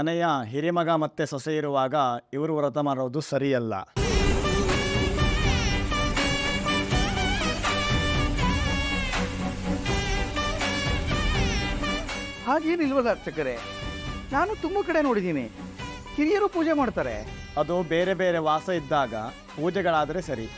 ಮನೆಯ ಹಿರಿಮಗ ಮತ್ತೆ ಸೊಸೆ ಇರುವಾಗ ಇವರು ವ್ರತ ಮಾಡೋದು ಸರಿಯಲ್ಲ. ಹಾಗೇನಿಲ್ವಲ್ಲ ಅರ್ಚಕರೇ, ನಾನು ತುಂಬ ಕಡೆ ನೋಡಿದ್ದೀನಿ, ಹಿರಿಯರು ಪೂಜೆ ಮಾಡ್ತಾರೆ. ಅದು ಬೇರೆ ಬೇರೆ ವಾಸ ಇದ್ದಾಗ ಪೂಜೆಗಳಾದರೆ ಸರಿ.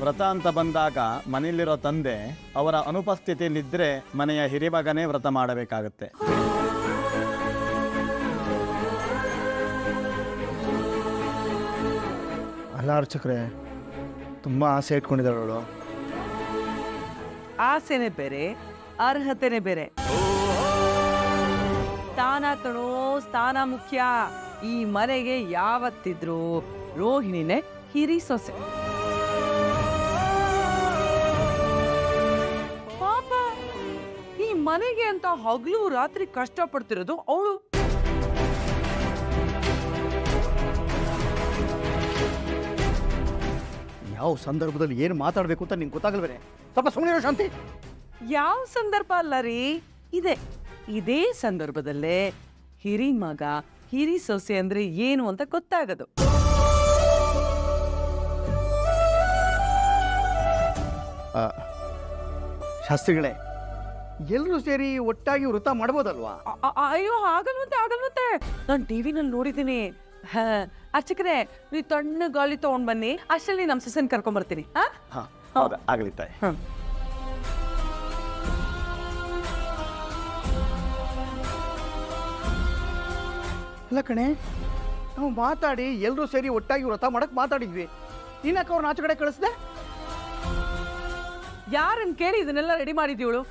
ವ್ರತ ಅಂತ ಬಂದಾಗ ಮನೆಯಲ್ಲಿರೋ ತಂದೆ ಅವರ ಅನುಪಸ್ಥಿತಿಯಲ್ಲಿದ್ದರೆ ಮನೆಯ ಹಿರಿಮಗನೇ ವ್ರತ ಮಾಡಬೇಕಾಗತ್ತೆ. ಅಲ್ಲ ಅರ್ಚಕರೇ, ತುಂಬ ಆಸೆ ಇಟ್ಕೊಂಡಿದ್ದಾಳೆ ಅವಳು. ಆಸೆನೆ ಬೇರೆ, ಅರ್ಹತೆನೆ ಬೇರೆ. ಸ್ಥಾನ ಕಣೋ, ಸ್ಥಾನ ಮುಖ್ಯ. ಈ ಮನೆಗೆ ಯಾವತ್ತಿದ್ರು ರೋಹಿಣಿನೇ ಹಿರಿ ಸೊಸೆ. ಪಾಪ ಈ ಮನೆಗೆ ಅಂತ ಹಗಲು ರಾತ್ರಿ ಕಷ್ಟಪಡ್ತಿರೋದು ಅವಳು. ಯಾವ ಸಂದರ್ಭದಲ್ಲಿ ಏನು ಮಾತಾಡಬೇಕು ಅಂತ ನಿಂಗೆ ಗೊತ್ತಾಗಲ್ವೇನೆ? ಸ್ವಲ್ಪ ಸುಮ್ಮನೆ ಶಾಂತಿ. ಯಾವ ಸಂದರ್ಭ ಅಲ್ಲ ರೀ, ಇದೇ ಸಂದರ್ಭದಲ್ಲೇ ಹಿರಿ ಮಗ ಹಿರಿ ಸೊಸೆ ಅಂದ್ರೆ ಏನು ಅಂತ ಗೊತ್ತಾಗದು. ಶಾಸ್ತ್ರಿಗಳೇ, ಎಲ್ಲರೂ ಸೇರಿ ಒಟ್ಟಾಗಿ ವ್ರತ ಮಾಡ್ಬೋದಲ್ವಾ? ಅಯ್ಯೋ ಆಗಲ್ವಂತೆ. ನಾನು ಟಿವಿನಲ್ಲಿ ನೋಡಿದ್ದೀನಿ. ಅರ್ಚಕರೇ, ನೀವು ತಣ್ಣ ಗಾಳಿ ತಗೊಂಡ್ ಬನ್ನಿ, ಅಷ್ಟರಲ್ಲಿ ನಮ್ಮ ಸೊಸೆನ ಕರ್ಕೊಂಡ್ ಬರ್ತೀನಿ. ಹೌದಾ, ಆಗಲಿ ತಾಯಿ. ಅಲ್ಲ ಕಣೆ, ನಾವು ಮಾತಾಡಿ ಎಲ್ಲರೂ ಸೇರಿ ಒಟ್ಟಾಗಿ ವ್ರತ ಮಾಡಕ್ ಮಾತಾಡಿದ್ವಿ. ನೀನಕ್ಕೆ ಅವ್ರನ್ನ ಆಚೆ ಕಡೆ ಕಳಿಸ್ದೆ? ಯಾರನ್ನ ಕೇಳಿ ಇದನ್ನೆಲ್ಲ ರೆಡಿ ಮಾಡಿದ್ಯವಳು?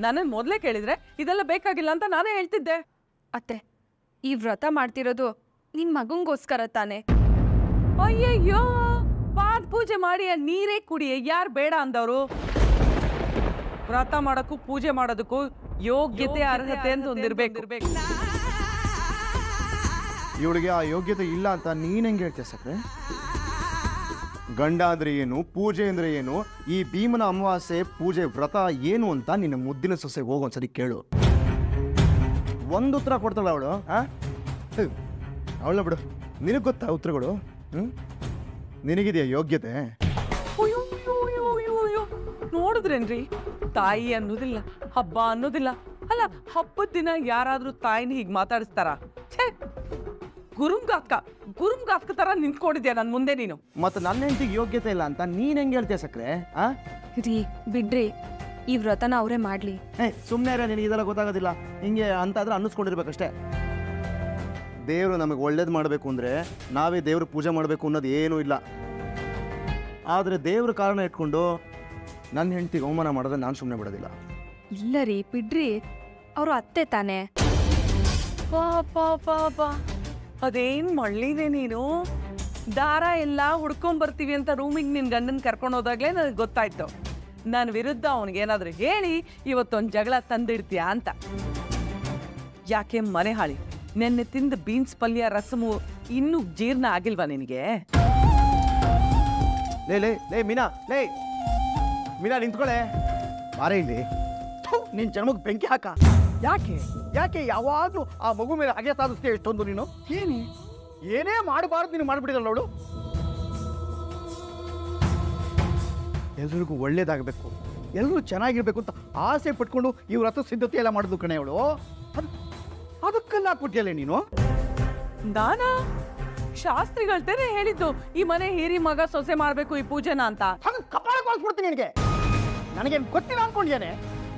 ನನ್ನ ಮೊದಲೇ ಕೇಳಿದ್ರೆ ಇದೆಲ್ಲ ಬೇಕಾಗಿಲ್ಲ ಅಂತ ನಾನೇ ಹೇಳ್ತಿದ್ದೆ. ಅತ್ತೆ, ಈ ವ್ರತ ಮಾಡ್ತಿರೋದು ನಿನ್ ಮಗಂಗೋಸ್ಕರ ತಾನೆ. ಅಯ್ಯಯ್ಯೋ, ಪಾದ ಪೂಜೆ ಮಾಡಿ ನೀರೇ ಕುಡಿಯೇ ಯಾರು ಬೇಡ ಅಂದವರು? ವ್ರತ ಮಾಡಕ್ಕೂ ಪೂಜೆ ಮಾಡೋದಕ್ಕೂ ಯೋಗ್ಯತೆ ಅರ್ಹತೆ ಅಂತ ಒಂದಿರ್ಬೇಕು. ಇವಳಿಗೆ ಆ ಯೋಗ್ಯತೆ ಇಲ್ಲ ಅಂತ ನೀನ್ ಹೆಂಗೆ ಹೇಳ್ತೀಯ ಸಕ್ರೆ? ಗಂಡ ಅಂದ್ರೆ ಏನು, ಪೂಜೆ ಅಂದ್ರೆ ಏನು, ಈ ಭೀಮನ ಅಮಾವಾಸ್ಯೆ ಪೂಜೆ ವ್ರತ ಏನು ಅಂತ ನಿನ್ನ ಮುದ್ದಿನ ಸೊಸೆಗೆ ಹೋಗೊಂದ್ಸರಿ ಕೇಳು. ಒಂದು ಉತ್ತರ ಕೊಡ್ತಾಳ ಅವಳು. ಅವಳ ಬಿಡು, ನಿನಗೆ ಗೊತ್ತಾ ಉತ್ತರಗಳು? ನಿನಗಿದೆಯಾ ಯೋಗ್ಯತೆ? ನೋಡಿದ್ರೇನ್ರಿ, ತಾಯಿ ಅನ್ನೋದಿಲ್ಲ, ಹಬ್ಬ ಅನ್ನೋದಿಲ್ಲ. ಅಲ್ಲ, ಹಬ್ಬದ ದಿನ ಯಾರಾದ್ರೂ ತಾಯಿನ ಹೀಗೆ ಮಾತಾಡಿಸ್ತಾರ? ಗುರುಮ್ಗಾತ್ಕ ತರ ನಿಂತ್ಕೊಂಡಿದ್ಯಾ ನನ್ ಮುಂದೆ ನೀನು. ಮತ್ತೆ ನನ್ನ ಹೆಂಡತಿಗೆ ಯೋಗ್ಯತೆ ಇಲ್ಲ ಅಂತ ನೀನ್ ಹೆಂಗೆ ಹೇಳ್ತೀಯ ಸಕ್ರೆ? ರೀ ಬಿಡ್ರಿ, ಈ ವ್ರತನ ಅವರೇ ಮಾಡ್ಲಿ. ಸುಮ್ಮನೆ ಇರ, ನಿನಗೆ ಇದೆಲ್ಲ ಗೊತ್ತಾಗೋದಿಲ್ಲ. ಹಿಂಗೆ ಅಂತಾದ್ರೆ ಅನ್ನಿಸ್ಕೊಂಡಿರ್ಬೇಕಷ್ಟೇ. ದೇವರು ನಮಗೆ ಒಳ್ಳೇದು ಮಾಡಬೇಕು ಅಂದರೆ ನಾವೇ ದೇವ್ರ ಪೂಜೆ ಮಾಡಬೇಕು ಅನ್ನೋದು ಏನೂ ಇಲ್ಲ. ಆದರೆ ದೇವ್ರ ಕಾರಣ ಇಟ್ಕೊಂಡು ನನ್ನ ಹೆಂಡತಿಗೆ ಅವಮಾನ ಮಾಡಿದ್ರೆ ನಾನು ಸುಮ್ಮನೆ ಬಿಡೋದಿಲ್ಲ. ಇಲ್ಲ ರೀ ಬಿಡ್ರಿ, ಅವರು ಅತ್ತೆ ತಾನೆ. ಪಾಪ ಅದೇನ್ ಮಳ್ಳಿದೆ ನೀನು. ದಾರ ಎಲ್ಲ ಹುಡ್ಕೊಂಬರ್ತೀವಿ ಅಂತ ರೂಮಿಗೆ ನಿನ್ ಗಂಡನ್ ಕರ್ಕೊಂಡು ಹೋದಾಗ್ಲೇ ನನಗೆ ಗೊತ್ತಾಯ್ತು ನನ್ನ ವಿರುದ್ಧ ಅವನಿಗೇನಾದ್ರೂ ಹೇಳಿ ಇವತ್ತೊಂದು ಜಗಳ ತಂದಿಡ್ತೀಯಾ ಅಂತ. ಯಾಕೆ ಮನೆ ಹಾಳಿ, ನೆನ್ನೆ ತಿಂದ ಬೀನ್ಸ್ ಪಲ್ಯ ರಸಮು ಇನ್ನೂ ಜೀರ್ಣ ಆಗಿಲ್ವಾ ನಿನಗೆ? ಲೇ ಮೀನಾ ನಿಂತ್ಕೊಳ್ಳೆ, ಬಾರೇ ಇಲ್ಲಿ. ನಿನ್ ಜನ್ಮಕ್ಕೆ ಬೆಂಕಿ ಹಾಕ. ಯಾಕೆ ಯಾವಾಗಲೂ ಆ ಮಗು ಮೇಲೆ ಹಾಗೆ ಸಾಧಿಸ್ತೀಯ ಎಷ್ಟೊಂದು ನೀನು? ಏನೇ ಮಾಡಬಾರ್ದು ನೀನು ಮಾಡಿಬಿಟ್ಟಿದಲ್ಲ ಅವಳು. ಎಲ್ರಿಗೂ ಒಳ್ಳೇದಾಗಬೇಕು, ಎಲ್ಲರೂ ಚೆನ್ನಾಗಿರ್ಬೇಕು ಅಂತ ಆಸೆ ಪಟ್ಕೊಂಡು ಈ ವ್ರತ ಸಿದ್ಧತೆ ಎಲ್ಲ ಮಾಡಿದ್ಲು ಕಣೆ ಅವಳು. ಅದಕ್ಕೆಲ್ಲ ಹಾಕ್ಬಿಟ್ಟಿಯಲ್ಲ ನೀನು. ನಾನಾ ಶಾಸ್ತ್ರಿಗಳ್ತೇನೆ ಹೇಳಿದ್ದು ಈ ಮನೆ ಹಿರಿ ಮಗ ಸೊಸೆ ಮಾಡ್ಬೇಕು ಈ ಪೂಜೆನ ಅಂತ. ಕಪಾಳ ಕೊಳಿಸ್ಬಿಡ್ತೀನಿ ನಿನಗೆ. ನನಗೇನು ಗೊತ್ತಿಲ್ಲ ಅನ್ಕೊಂಡಿದ್ದೇನೆ.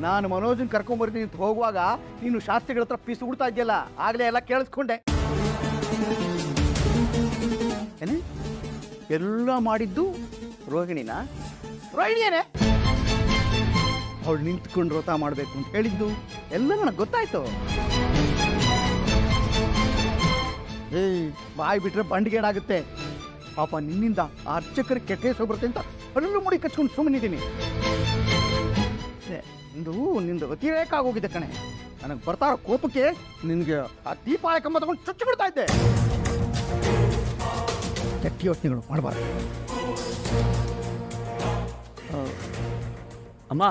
ನಾನು ಮನೋಜನ್ ಕರ್ಕೊಂಡ್ಬರ್ತೀನಿ ಅಂತ ಹೋಗುವಾಗ ನೀನು ಶಾಸ್ತ್ರಿಗಳ ಹತ್ರ ಪೀಸು ಉಡ್ತಾ ಇದೆಯಲ್ಲ, ಆಗ್ಲೇ ಎಲ್ಲ ಕೇಳಿಸ್ಕೊಂಡೆ. ಏನೇ ಎಲ್ಲ ಮಾಡಿದ್ದು ರೋಹಿಣಿನ? ರೋಹಿಣಿಯೇನೆ ಅವಳು ನಿಂತ್ಕೊಂಡು ವ್ರತ ಮಾಡಬೇಕು ಅಂತ ಹೇಳಿದ್ದು ಎಲ್ಲ ನನಗೆ ಗೊತ್ತಾಯ್ತು. ಬಾಯಿ ಬಿಟ್ರೆ ಬಂಡಿಗೇಡಾಗುತ್ತೆ. ಪಾಪ ನಿನ್ನಿಂದ ಆ ಅರ್ಚಕರ ಕೆಟ್ಟ ಹೆಸರು ಬರುತ್ತೆ ಅಂತ ಅಲ್ಲೂ ಮುಡಿ ಕಚ್ಕೊಂಡು ಸುಮ್ಮನಿದ್ದೀನಿ. ನಿಂದು ಅತಿರೇಕ ಆಗೋಗಿದೆ ಕಣೆ. ನನಗೆ ಬರ್ತಾರೋ ಕೋಪಕ್ಕೆ ನಿನ್ಗೆ ಆ ದೀಪಾವಳಿ ಕಂಬ ತಗೊಂಡು ಚುಚ್ಚಿ ಬಿಡ್ತಾ ಇದ್ದೆ. ಕೆಟ್ಟ ಯೋಚನೆಗಳು ಮಾಡಬಾರ್ದು. ಅಮ್ಮ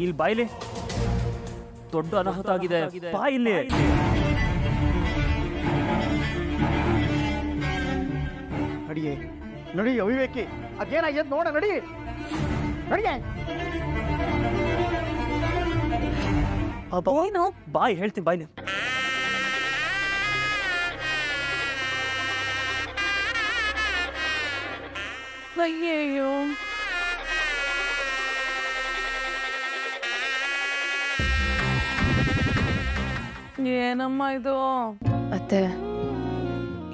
ಇಲ್ಲಿ ಬಾಯಿಲಿ. ದೊಡ್ಡ ಅನಾಹುತ ಆಗಿದೆ. ಬಾ ಇಲ್ಲಿ. ನಡಿಯೇ ನಡಿ ಅವಿವೇಕಿ, ಅದೇನಾಗ್ಯದ ನೋಡ, ನಡಿ ನಡಿಯೇ. ಏನು ಬಾಯ್ ಹೇಳ್ತೀನಿ ಬಾಯ್ಲಿ. ಅಯ್ಯಯ್ಯೋ, ಏನಮ್ಮ ಇದು? ಅತ್ತೆ,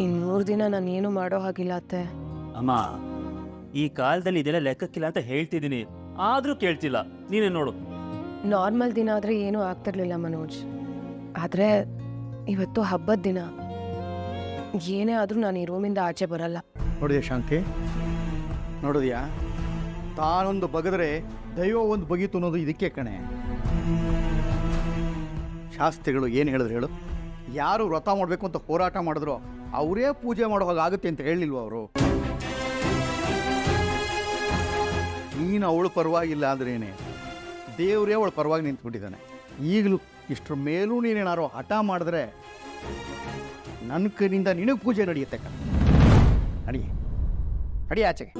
ಇನ್ನು 3 ದಿನ ನಾನು ಏನು ಮಾಡೋ ಹಾಗಿಲ್ಲ ಅತ್ತೆ. ಅಮ್ಮ, ಈ ಕಾಲದಲ್ಲಿ ಇದೆಲ್ಲ ಲೆಕ್ಕಕ್ಕಿಲ್ಲ ಅಂತ ಹೇಳ್ತಿದ್ದೀನಿ, ಆದ್ರೂ ಕೇಳ್ತಿಲ್ಲ. ನೀನೇ ನೋಡು. ನಾರ್ಮಲ್ ದಿನ ಆದರೆ ಏನೂ ಆಗ್ತಿರ್ಲಿಲ್ಲ ಮನೋಜ್, ಆದರೆ ಇವತ್ತು ಹಬ್ಬದ ದಿನ. ಏನೇ ಆದರೂ ನಾನು ಈ ರೂಮಿಂದ ಆಚೆ ಬರಲ್ಲ. ನೋಡಿದ್ಯಾ ಶಾಂತಿ, ನೋಡಿದ್ಯಾ? ತಾನೊಂದು ಬಗೆದ್ರೆ ದೈವ ಒಂದು ಬಗೀತು ಅನ್ನೋದು ಇದಕ್ಕೆ ಕಣೆ. ಶಾಸ್ತ್ರಿಗಳು ಏನು ಹೇಳಿದ್ರು ಹೇಳು? ಯಾರು ವ್ರತ ಮಾಡಬೇಕು ಅಂತ ಹೋರಾಟ ಮಾಡಿದ್ರು ಅವರೇ ಪೂಜೆ ಮಾಡೋ ಹಾಗಾಗುತ್ತೆ ಅಂತ ಹೇಳಿಲ್ವ ಅವರು? ನೀನು ಅವಳು ಪರವಾಗಿಲ್ಲ ಅಂದ್ರೇನೆ ದೇವರೇ ಅವಳು ಪರವಾಗಿ ನಿಂತ್ಬಿಟ್ಟಿದ್ದಾನೆ. ಈಗಲೂ ಇಷ್ಟರ ಮೇಲೂ ನೀನೇನಾರು ಹಠ ಮಾಡಿದ್ರೆ ನನ್ನ ಕೈಯಿಂದ ನಿನಗೆ ಪೂಜೆ ನಡೆಯುತ್ತೆ ಕಣ. ನಡಿ ನಡಿ ಆಚೆಗೆ.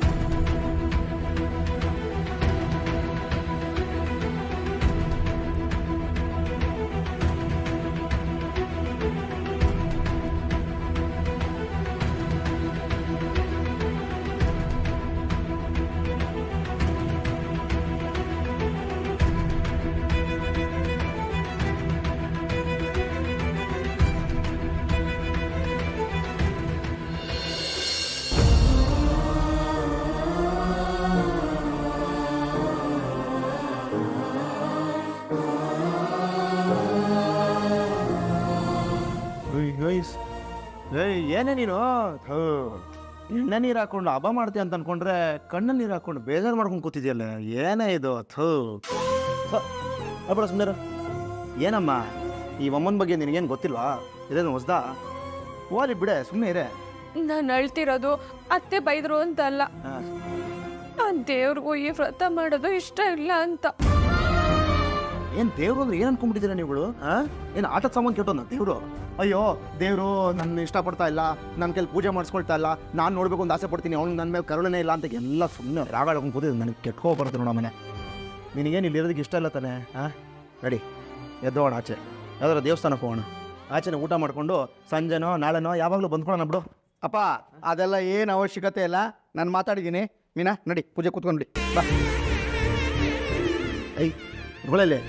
ಏನೇ ನೀನು ಎಣ್ಣೆ ನೀರು ಹಾಕೊಂಡು ಹಬ್ಬ ಮಾಡ್ತೀಯ ಅಂತ ಅನ್ಕೊಂಡ್ರೆ ಕಣ್ಣಲ್ಲಿ ನೀರು ಹಾಕೊಂಡು ಬೇಜಾರು ಮಾಡ್ಕೊಂಡು ಕೂತಿದ್ಯಲ್ಲ. ಏನೇ ಇದು? ಅಬ್ಬಳ ಸುಂದರ, ಏನಮ್ಮ ಈ ಅಮ್ಮನ ಬಗ್ಗೆ ನಿನಗೇನು ಗೊತ್ತಿಲ್ವಾ? ಇದೇನು ಹೊಸ್ದಾ? ಓಲಿ ಬಿಡೆ, ಸುಮ್ಮನೆ ಇರೇ. ನಾನು ಅಳ್ತಿರೋದು ಅತ್ತೆ ಬೈದ್ರು ಅಂತಲ್ಲ, ಆ ದೇವ್ರಿಗೂ ಈ ವ್ರತ ಮಾಡೋದು ಇಷ್ಟ ಇಲ್ಲ ಅಂತ. ಏನು ದೇವ್ರು ಅಂದ್ರೆ ಏನು ಅನ್ಕೊಂಡ್ಬಿಟ್ಟಿದ್ದೀರಾ ನೀವುಗಳು? ಏನು ಆಟದ ಸಾಮಾನು ಕೆಟ್ಟೋನ ದೇವ್ರು? ಅಯ್ಯೋ ದೇವರು ನನ್ನ ಇಷ್ಟಪಡ್ತಾ ಇಲ್ಲ, ನನ್ನ ಕೈಲಿ ಪೂಜೆ ಮಾಡಿಸ್ಕೊಳ್ತಾ ಇಲ್ಲ, ನಾನು ನೋಡ್ಬೇಕು ಅಂತ ಆಸೆ ಪಡ್ತೀನಿ, ಅವ್ನು ನನ್ನ ಮೇಲೆ ಕರುಣೆ ಇಲ್ಲ ಅಂತ ಎಲ್ಲ ಸುಮ್ಮನೆ ರಾಗ ಹೇಳ್ಕೊಂಡು ಕೂತಿದ್ದು. ನನಗೆ ಕೆಟ್ಕೋ ಬರುತ್ತೆ ನೋಡ ಮನೆ. ನಿನಗೇನು ಇಲ್ಲಿ ಇರೋದಕ್ಕೆ ಇಷ್ಟ ಇಲ್ಲ ತಾನೆ? ರೆಡಿ ಎದ್ದೋಣ ಆಚೆ, ಯಾವ್ದಾರ ದೇವಸ್ಥಾನಕ್ಕೆ ಹೋಗೋಣ. ಆಚೆನ ಊಟ ಮಾಡಿಕೊಂಡು ಸಂಜೆನೋ ನಾಳೆನೋ ಯಾವಾಗಲೂ ಬಂದ್ಕೊಳ್ಳೋಣ ಬಿಡು. ಅಪ್ಪ ಅದೆಲ್ಲ ಏನು ಅವಶ್ಯಕತೆ ಇಲ್ಲ, ನಾನು ಮಾತಾಡಿದ್ದೀನಿ. ಮೀನಾ ನಡಿ ಪೂಜೆ ಕೂತ್ಕೊಂಡು ನಡಿ ಬಾ. ಐ ಹೊಳೆಲೆ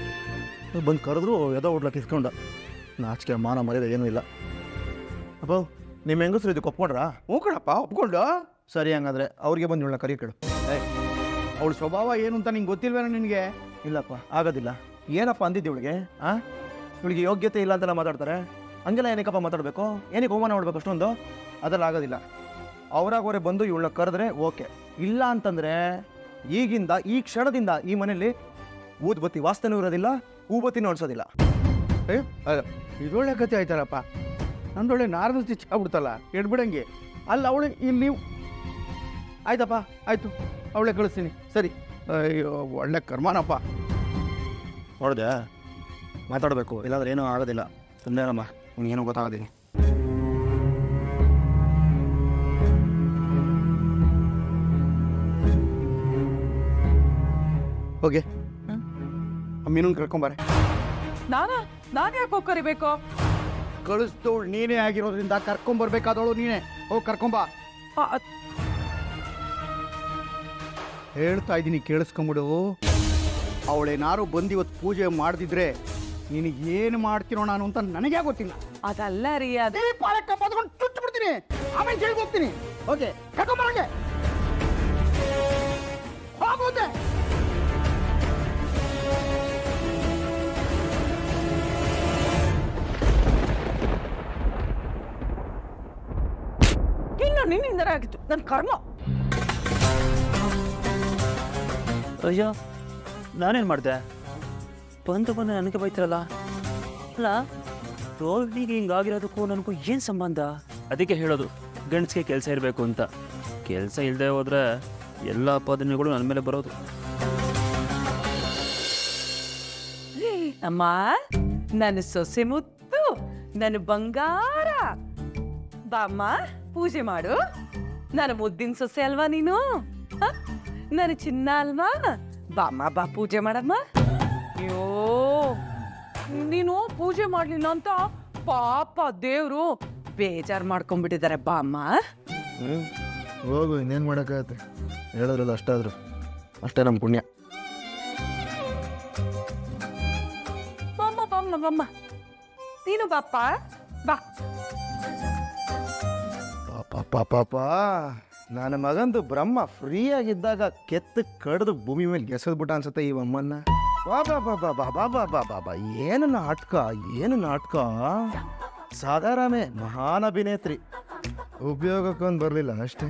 ಬಂದು ಕರೆದ್ರು ಎದೋ ಹುಡ್ಲಕ್ಕೆ ಇಸ್ಕೊಂಡ. ನಾಚಿಕೆ ಮಾನ ಮರ್ಯಾದೆ ಏನೂ ಇಲ್ಲ. ಅಪ್ಪ ನಿಮ್ಮ ಹೆಂಗಸ್ರು ಇದಕ್ಕೆ ಒಪ್ಕೊಂಡ್ರಾ? ಹ್ಞೂ ಕಣಪ್ಪ, ಒಪ್ಕೊಂಡು. ಸರಿ, ಹಂಗಾದ್ರೆ ಅವ್ರಿಗೆ ಬಂದು ಇವಳ ಕರಿ ಕೇಳು. ಅವಳ ಸ್ವಭಾವ ಏನು ಅಂತ ನಿಂಗೆ ಗೊತ್ತಿಲ್ವೇನೋ ನಿನಗೆ? ಇಲ್ಲಪ್ಪ ಆಗೋದಿಲ್ಲ. ಏನಪ್ಪ ಅಂದಿದ್ದು ಇವಳಿಗೆ? ಇವಳಿಗೆ ಯೋಗ್ಯತೆ ಇಲ್ಲ ಅಂತೆಲ್ಲ ಮಾತಾಡ್ತಾರೆ. ಹಂಗೆಲ್ಲ ಏನಕ್ಕಪ್ಪ ಮಾತಾಡಬೇಕು? ಏನಕ್ಕೆ ಅವಮಾನ ಮಾಡ್ಬೇಕು ಅಷ್ಟೊಂದು? ಅದೆಲ್ಲ ಆಗೋದಿಲ್ಲ. ಅವರಾಗವರೇ ಬಂದು ಇವಳನ್ನ ಕರೆದ್ರೆ ಓಕೆ, ಇಲ್ಲ ಅಂತಂದರೆ ಈಗಿಂದ ಈ ಕ್ಷಣದಿಂದ ಈ ಮನೇಲಿ ಊದ್ಬತ್ತಿ ವಾಸನೆ ಇರೋದಿಲ್ಲ, ಹೂಬತ್ತಿನೂ ಅನ್ಸೋದಿಲ್ಲ. ಇದೊಳ್ಳೆ ಕತೆ ಆಯ್ತಾರಪ್ಪ. ನಂದೊಳ್ಳೆ ನಾರ್ಮಲ್ ಸ್ಟಿಚ್ ಆಗ್ಬಿಡ್ತಲ್ಲ, ಎಡ್ಬಿಡಂಗೆ. ಅಲ್ಲ ಅವಳು ಇಲ್ಲಿ ನೀವು ಆಯ್ತಪ್ಪ, ಆಯಿತು, ಅವಳೇ ಕಳಿಸ್ತೀನಿ. ಸರಿ. ಅಯ್ಯೋ ಒಳ್ಳೆ ಕರ್ಮನಪ್ಪ. ನೋಡಿದೆ ಮಾತಾಡಬೇಕು, ಇಲ್ಲಾಂದ್ರೆ ಏನೂ ಆಗೋದಿಲ್ಲ. ಸುಮ್ಮನೆನಮ್ಮ, ಏನೂ ಗೊತ್ತಾಗೋದಿಲ್ಲ. ಹೋಗಿ ಮೀನನ್ ಕರ್ಕೊಂಬಾರೆ. ನಾನು ಯಾಕೆ ಕರಿಬೇಕು? ಕಳಿಸ್ತವಳು ನೀನೇ ಆಗಿರೋದ್ರಿಂದ ಕರ್ಕೊಂಬರ್ಬೇಕಾದವಳು ನೀನೇ. ಹೋಗಿ ಕರ್ಕೊಂಬಾ. ಹೇಳ್ತಾ ಇದ್ದೀನಿ, ಕೇಳಿಸ್ಕೊಂಬಿಡು. ಅವಳೇನಾರು ಬಂದು ಇವತ್ತು ಪೂಜೆ ಮಾಡದಿದ್ರೆ ನಿನಗೇನು ಮಾಡ್ತೀನೋ ನಾನು ಅಂತ ನನಗೇ ಗೊತ್ತಿಲ್ಲ. ಅದಲ್ಲ ರೀ, ಅದೇ ಪಾಲಕ್ಕ ಬದ್ಕೊಂಡು ಚುಚ್ಚು ಬಿಡ್ತೀನಿ, ಆಮೇಲೆ ಜೈಲಿಗೆ ಹೋಗ್ತೀನಿ. ಓಕೆ, ಕರ್ಕೊಂಬರಂಗೆ ಹೋಗುತ್ತೆ. ಇನ್ನು ನಿನ್ನಿಂದ ಆಗಿತ್ತು ನನ್ನ ಕರ್ಮ. ಅಯ್ಯೋ, ನಾನೇನು ಮಾಡಿದೆ? ಬಂದು ನನಗೆ ಬೈತಿರಲ್ಲ. ಅಲ್ಲ, ರೋಹಿಣಿಗೆ ಹಿಂಗಾಗಿರೋದಕ್ಕೂ ನನಗೂ ಏನು ಸಂಬಂಧ? ಅದಕ್ಕೆ ಹೇಳೋದು ಗಂಡಸಿಗೆ ಕೆಲಸ ಇರಬೇಕು ಅಂತ. ಕೆಲಸ ಇಲ್ಲದೆ ಹೋದರೆ ಎಲ್ಲ ಅಪಾದನೆಗಳು ನನ್ನ ಮೇಲೆ ಬರೋದು. ಅಮ್ಮ ನನ್ನ ಸೊಸೆ ಮುತ್ತು ನನ್ನ ಬಂಗಾರ ಬಾಮ್ಮ ಪೂಜೆ ಮಾಡು. ನನ್ನ ಮುದ್ದಿನ ಸೊಸೆ ಅಲ್ವಾ ನೀನು? ಹ? ನನ್ನ ಚಿನ್ನ ಅಲ್ವಾ? ಬಾಮ್ಮ ಬಾ ಪೂಜೆ ಮಾಡಮ್ಮ. ಅಯ್ಯೋ ನೀನು ಪೂಜೆ ಮಾಡ್ಲಿಲ್ಲ ಅಂತ ಪಾಪ ದೇವ್ರು ಬೇಜಾರು ಮಾಡ್ಕೊಂಡ್ಬಿಟ್ಟಿದ್ದಾರೆ ಬಾಮ್ಮ. ಹೋಗು, ಇನ್ನೇನು ಮಾಡೋಕ್ಕಾಗತ್ತೆ, ಹೇಳೋದ್ರಲ್ಲ ಅಷ್ಟಾದ್ರು ಅಷ್ಟೇ ನಮ್ಮ ಪುಣ್ಯ. ಬಾಮ್ಮ ಬಾಮ್ಮ ಬಾಮ್ಮ ನೀನು ಬಾಪ್ಪ ಬಾ. ಪಾಪ ನನ್ನ ಮಗಂದು ಬ್ರಹ್ಮ ಫ್ರೀ ಆಗಿದ್ದಾಗ ಕೆತ್ತು ಕಡ್ದು ಭೂಮಿ ಮೇಲೆ ಗೆಸದ್ಬಿಟ್ಟ ಅನ್ಸುತ್ತೆ ಈ ಅಮ್ಮನ್ನ. ಬಾಬಾ ಏನು ನಾಟಕ ಸಾಧಾರಣೆ ಮಹಾನ್ ಅಭಿನೇತ್ರಿ, ಉಪಯೋಗಕ್ಕೊಂದು ಬರಲಿಲ್ಲ ಅಷ್ಟೇ.